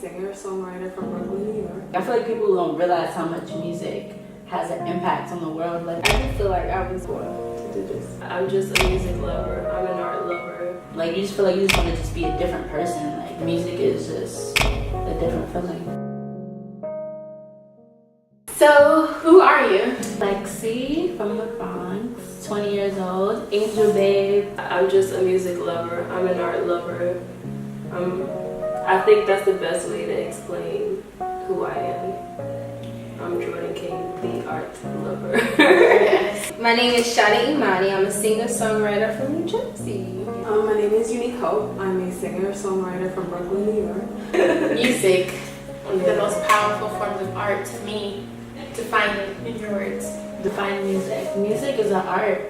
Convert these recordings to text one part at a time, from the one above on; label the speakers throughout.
Speaker 1: singer-songwriter from Brooklyn, New York.
Speaker 2: I feel like people don't realize how much music has an impact on the world. Like,
Speaker 3: I just feel like I was born to do this. I'm just a music lover. I'm an art lover.
Speaker 2: Like, you just feel like you just want to just be a different person. Like, music is just a different feeling. So, who are you? Lexxy from the Bronx, 20 years old, angel babe.
Speaker 3: I'm just a music lover. I'm an art lover. I think that's the best way to explain who I am. I'm Jordan King, the art lover.
Speaker 4: Yes. My name is Sade Emoni. I'm a singer-songwriter from New Jersey.
Speaker 1: My name is Unique Hope. I'm a singer-songwriter from Brooklyn, New York.
Speaker 4: Music, one of the most powerful forms of art to me. Define it in your words.
Speaker 2: Define music. Music is an art.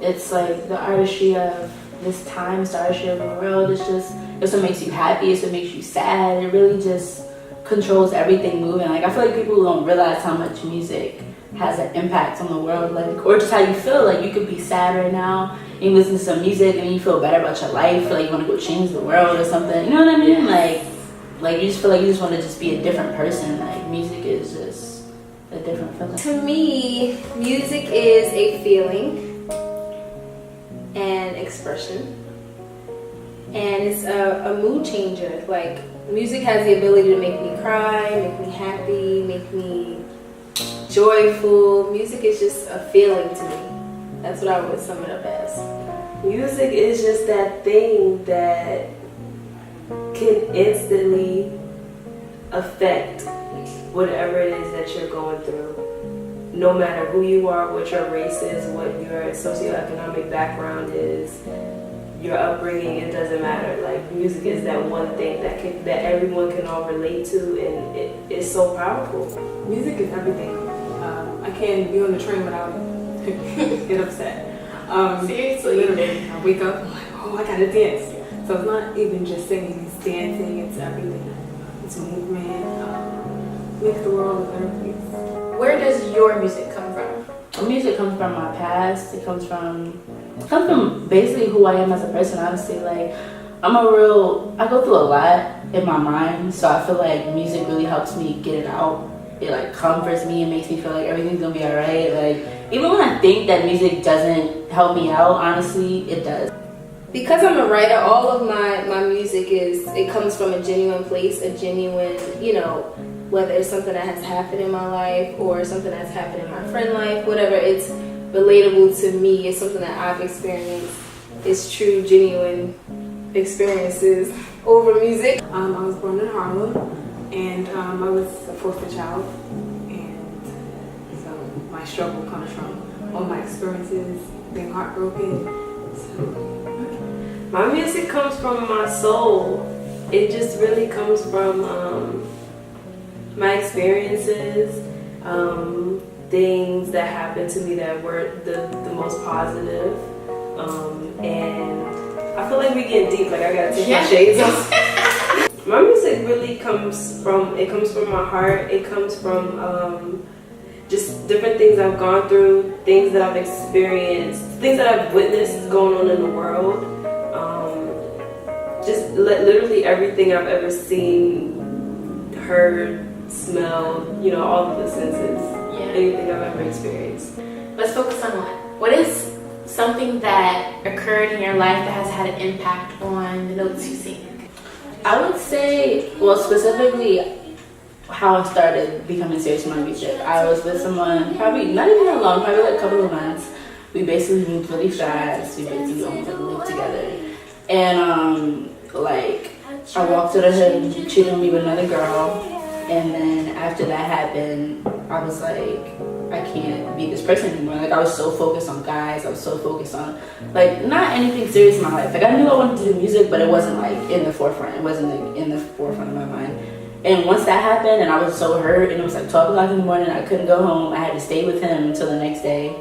Speaker 2: It's like the artistry of this time, it's the artistry of the world. It's what makes you happy, it's what makes you sad. It really just controls everything moving. Like, I feel like people don't realize how much music has an impact on the world, like, or just how you feel. Like, you could be sad right now and you listen to some music and you feel better about your life, feel like you want to go change the world or something, you know what I mean? Like you just feel like you just want to just be a different person. Like, music is just a different feeling.
Speaker 4: To me, music is a feeling and expression, and it's a mood changer. Like, music has the ability to make me cry, make me happy, make me joyful. Music is just a feeling to me. That's what I would sum it up as.
Speaker 3: Music is just that thing that can instantly affect whatever it is that you're going through. No matter who you are, what your race is, what your socioeconomic background is, your upbringing, it doesn't matter. Like, music is that one thing that everyone can all relate to, and it's so powerful.
Speaker 1: Music is everything. I can't be on the train without it. Get upset.
Speaker 4: Seriously?
Speaker 1: Literally, I wake up, I'm like, oh, I gotta dance. So it's not even just singing, it's dancing, it's everything. It's movement, makes the world a better place.
Speaker 4: Where does your music come from?
Speaker 2: Music comes from my past. It comes from basically who I am as a person, honestly. Like, I go through a lot in my mind, so I feel like music really helps me get it out. It like comforts me and makes me feel like everything's gonna be alright. Like, even when I think that music doesn't help me out, honestly, it does.
Speaker 4: Because I'm a writer, all of my music it comes from a genuine place, a genuine, whether it's something that has happened in my life or something that's happened in my friend's life, whatever, it's relatable to me. It's something that I've experienced. It's true, genuine experiences over music.
Speaker 1: I was born in Harlem, and I was a foster child, and so my struggle comes from all my experiences, being heartbroken.
Speaker 3: My music comes from my soul. It just really comes from my experiences, things that happened to me that weren't the most positive, and I feel like we get deep. Like, I gotta take my shades off. My music really comes from my heart. It comes from just different things I've gone through, things that I've experienced, things that I've witnessed going on in the world. Just literally everything I've ever seen, heard, smelled, all of the senses. Yeah. Anything I've ever experienced.
Speaker 4: Let's focus on what is something that occurred in your life that has had an impact on the notes you sing.
Speaker 2: I would say, well, specifically how I started becoming serious with my music. I was with someone, probably not even that long, probably like a couple of months. We basically moved really fast. We basically almost lived together. And I walked to the hood and he cheated on me with another girl. And then after that happened, I was like, I can't be this person anymore. Like, I was so focused on guys. I was so focused on, like, not anything serious in my life. Like, I knew I wanted to do music, but it wasn't, like, in the forefront. It wasn't, like, in the forefront of my mind. And once that happened, and I was so hurt, and it was, like, 12 o'clock in the morning, I couldn't go home. I had to stay with him until the next day.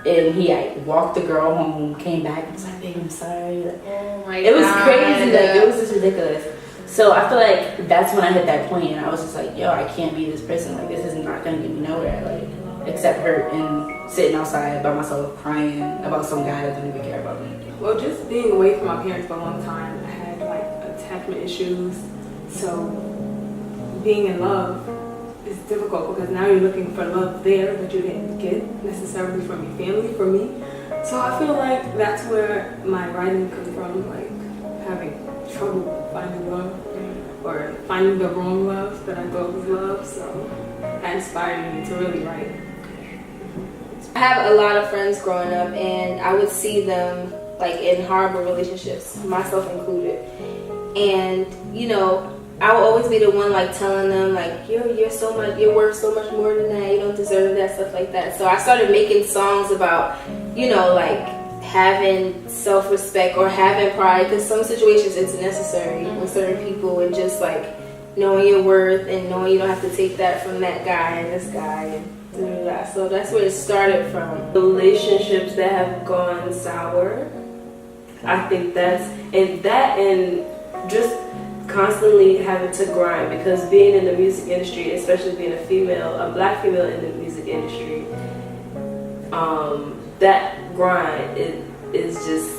Speaker 2: And he, like, walked the girl home, came back, and was like, babe, I'm sorry. Like,
Speaker 4: oh my God.
Speaker 2: It was crazy. Like, it was just ridiculous. So I feel like that's when I hit that point, and I was just like, yo, I can't be this person. Like, this is not gonna get me nowhere. Like, except hurt and sitting outside by myself crying about some guy that didn't even care about me.
Speaker 1: Well, just being away from my parents for a long time, I had like attachment issues. So being in love is difficult because now you're looking for love there that you didn't get necessarily from your family, for me. So I feel like that's where my writing comes from, like having trouble finding love or finding the wrong love that I thought was love. So that inspired me to really write.
Speaker 4: I have a lot of friends growing up, and I would see them like in horrible relationships, myself included. And you know, I would always be the one like telling them like you're worth so much more than that, you don't deserve that, stuff like that. So I started making songs about, you know, like having self-respect or having pride, because some situations it's necessary with certain people, and just like knowing your worth and knowing you don't have to take that from that guy and this guy and da-da-da. So that's where it started from.
Speaker 3: Relationships that have gone sour, I think and just constantly having to grind, because being in the music industry, especially being a black female in the music industry, that grind is just,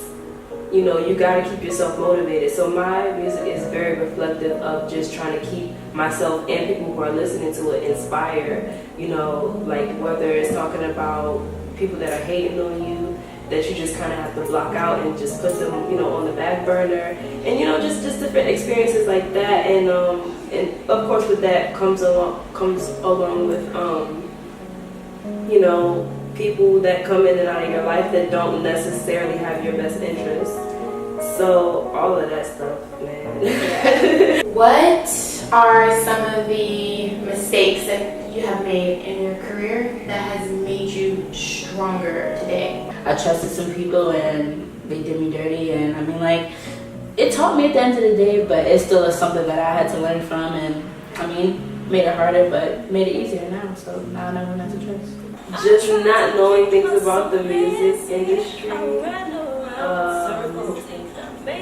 Speaker 3: you know, you gotta keep yourself motivated. So my music is very reflective of just trying to keep myself and people who are listening to it inspired. You know, like whether it's talking about people that are hating on you, that you just kind of have to block out and just put them, you know, on the back burner, and you know, just different experiences like that. And of course with that comes along with you know, people that come in and out of your life that don't necessarily have your best interest. So all of that stuff, man.
Speaker 5: What are some of the mistakes that you have made in your career that has made you stronger today?
Speaker 2: I trusted some people and they did me dirty, and I mean, like, it taught me at the end of the day, but it still is something that I had to learn from, and I mean, made it harder, but made it easier now. So now I know not to trust.
Speaker 3: Just not knowing things about the music industry,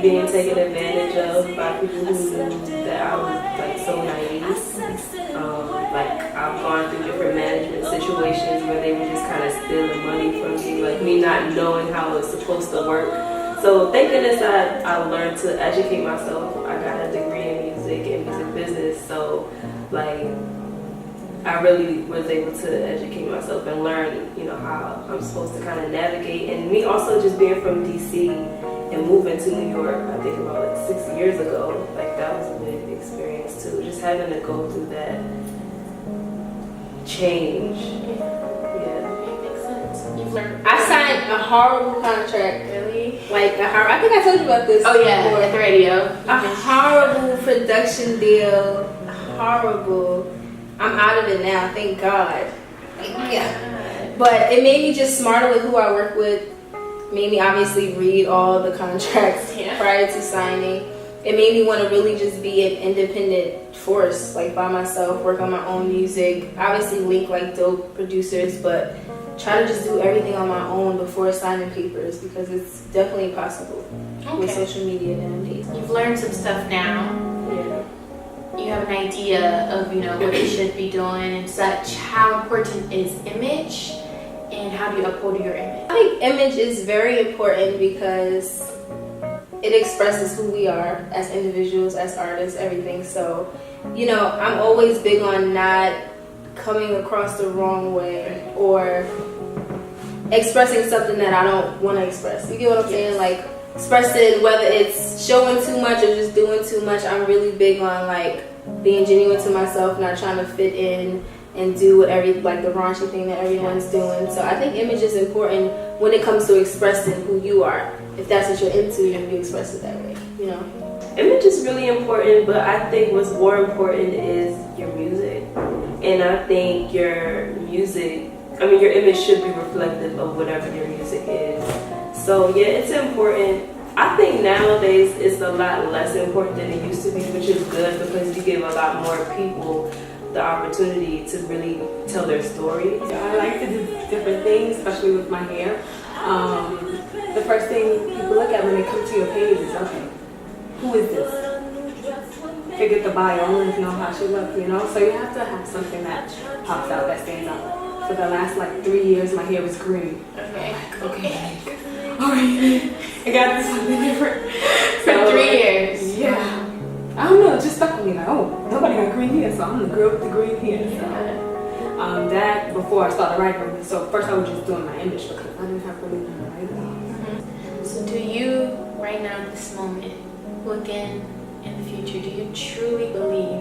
Speaker 3: being taken advantage of by people who knew that I was like so naive. Like I've gone through different management situations where they were just kind of stealing money from me, like me not knowing how it's supposed to work. So thinking aside, I learned to educate myself. I got a degree in music and music business, so like I really was able to educate myself and learn, you know, how I'm supposed to kind of navigate. And me also just being from DC and moving to New York, I think about like 6 years ago, like that was a big experience too. Just having to go through that change. Yeah.
Speaker 5: It makes sense. You've learned.
Speaker 4: I signed a horrible contract.
Speaker 5: Really?
Speaker 4: Like I think I told you about this.
Speaker 5: Oh yeah,
Speaker 4: before.
Speaker 5: at the radio.
Speaker 4: A horrible production deal. Horrible. I'm out of it now, thank God. Yeah. But it made me just smarter with who I work with. Made me obviously read all the contracts prior to signing. It made me want to really just be an independent force, like by myself, work on my own music. Obviously link like dope producers, but try to just do everything on my own before signing papers, because it's definitely possible with social media nowadays.
Speaker 5: You've learned some stuff now.
Speaker 4: Yeah.
Speaker 5: You have an idea of, you know, what you should be doing and such. How important is image, and how do you uphold your image?
Speaker 4: I think image is very important because it expresses who we are as individuals, as artists, everything. So, you know, I'm always big on not coming across the wrong way or expressing something that I don't want to express. You get what I'm saying? Like, expressing, whether it's showing too much or just doing too much, I'm really big on like being genuine to myself, not trying to fit in and do what like the raunchy thing that everyone's doing. So I think image is important when it comes to expressing who you are. If that's what you're into, then you express it that way, you know?
Speaker 3: Image is really important, but I think what's more important is your music. And I think your image should be reflective of whatever your music is. So yeah, it's important. I think nowadays it's a lot less important than it used to be, which is good because you give a lot more people the opportunity to really tell their story.
Speaker 1: I like to do different things, especially with my hair. The first thing people look at when they come to your page is, okay, who is this? Figure the bio and know how she looks, you know? So you have to have something that pops out, that stands out. For the last like 3 years, my hair was green.
Speaker 5: Okay.
Speaker 1: Okay. Alright, I gotta do something different.
Speaker 5: For 3 years.
Speaker 1: Yeah. I don't know, it just stuck with me like, oh, nobody got green here, so I'm the girl with the green hair. So that before I started writing. So first I was just doing my image because I didn't have really nothing to write about.
Speaker 5: So do you, right now at this moment, looking in the future, do you truly believe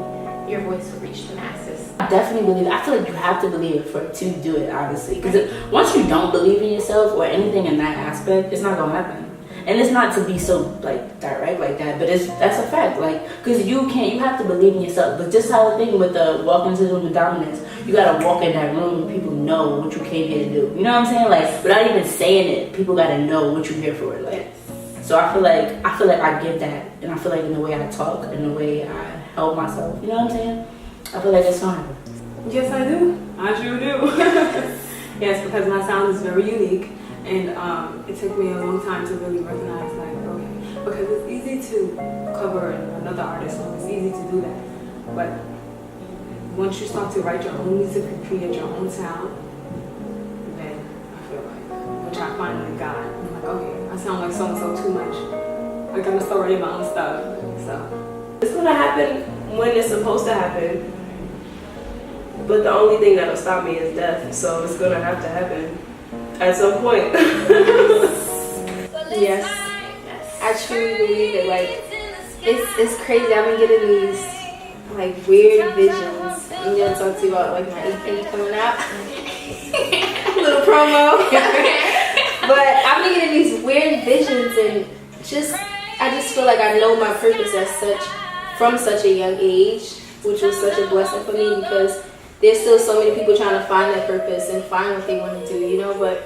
Speaker 5: your voice will reach the masses?
Speaker 2: I definitely believe it. I feel like you have to believe it to do it, honestly. Because once you don't believe in yourself or anything in that aspect, it's not gonna happen. And it's not to be so like direct like that, but that's a fact. Like, because you have to believe in yourself. But just how the thing with the walk into the room with dominance, you gotta walk in that room and people know what you came here to do. You know what I'm saying? Like, without even saying it, people gotta know what you're here for. Like, so I feel like I give that, and I feel like in the way I talk, in the way I help myself. You know what I'm saying? I feel like it's fine.
Speaker 1: Yes, I do. I sure do. Yes, because my sound is very unique. And it took me a long time to really recognize, like, okay, because it's easy to cover another artist, and it's easy to do that. But once you start to write your own music and create your own sound, then I feel like, which I finally got, I'm like, okay, I sound like so-and-so too much. I gotta start writing my own stuff. So
Speaker 3: it's gonna happen when it's supposed to happen. But the only thing that'll stop me is death. So it's gonna have to happen at some point.
Speaker 4: Yes. I truly believe it. Like, it's crazy. I've been getting these like weird visions. I'm gonna talk to you about like my EP coming out. Little promo. But I've been getting these weird visions, and I just feel like I know my purpose as such from such a young age, which was such a blessing for me because there's still so many people trying to find their purpose and find what they want to do, you know, but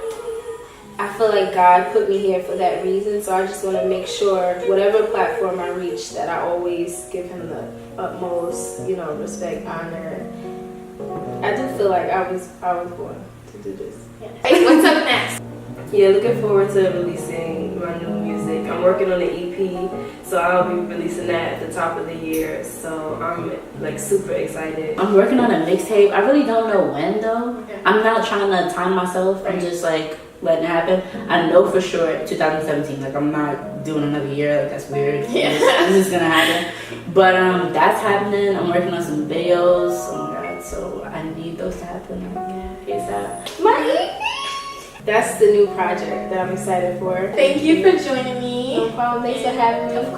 Speaker 4: I feel like God put me here for that reason, so I just want to make sure whatever platform I reach that I always give him the utmost, you know, respect, honor. I do feel like I was born to do this.
Speaker 5: Yeah. Hey, what's up next?
Speaker 3: Yeah, looking forward to releasing my new music. I'm working on the EP, so I'll be releasing that at the top of the year. So I'm like super excited.
Speaker 2: I'm working on a mixtape. I really don't know when though.
Speaker 5: Okay.
Speaker 2: I'm not trying to time myself. I'm just like letting it happen. I know for sure 2017. Like, I'm not doing another year. Like, that's weird.
Speaker 5: Yeah.
Speaker 2: This is gonna happen. But that's happening. I'm working on some videos. Oh my god. So I need those to happen. ASAP.
Speaker 4: My That's the new project that I'm excited for.
Speaker 5: Thank you for joining me.
Speaker 4: No problem. Thanks for having me.
Speaker 5: Of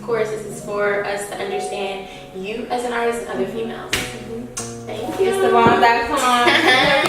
Speaker 5: course, this is for us to understand you as an artist and other females. Thank you.
Speaker 4: It's the bomb.com.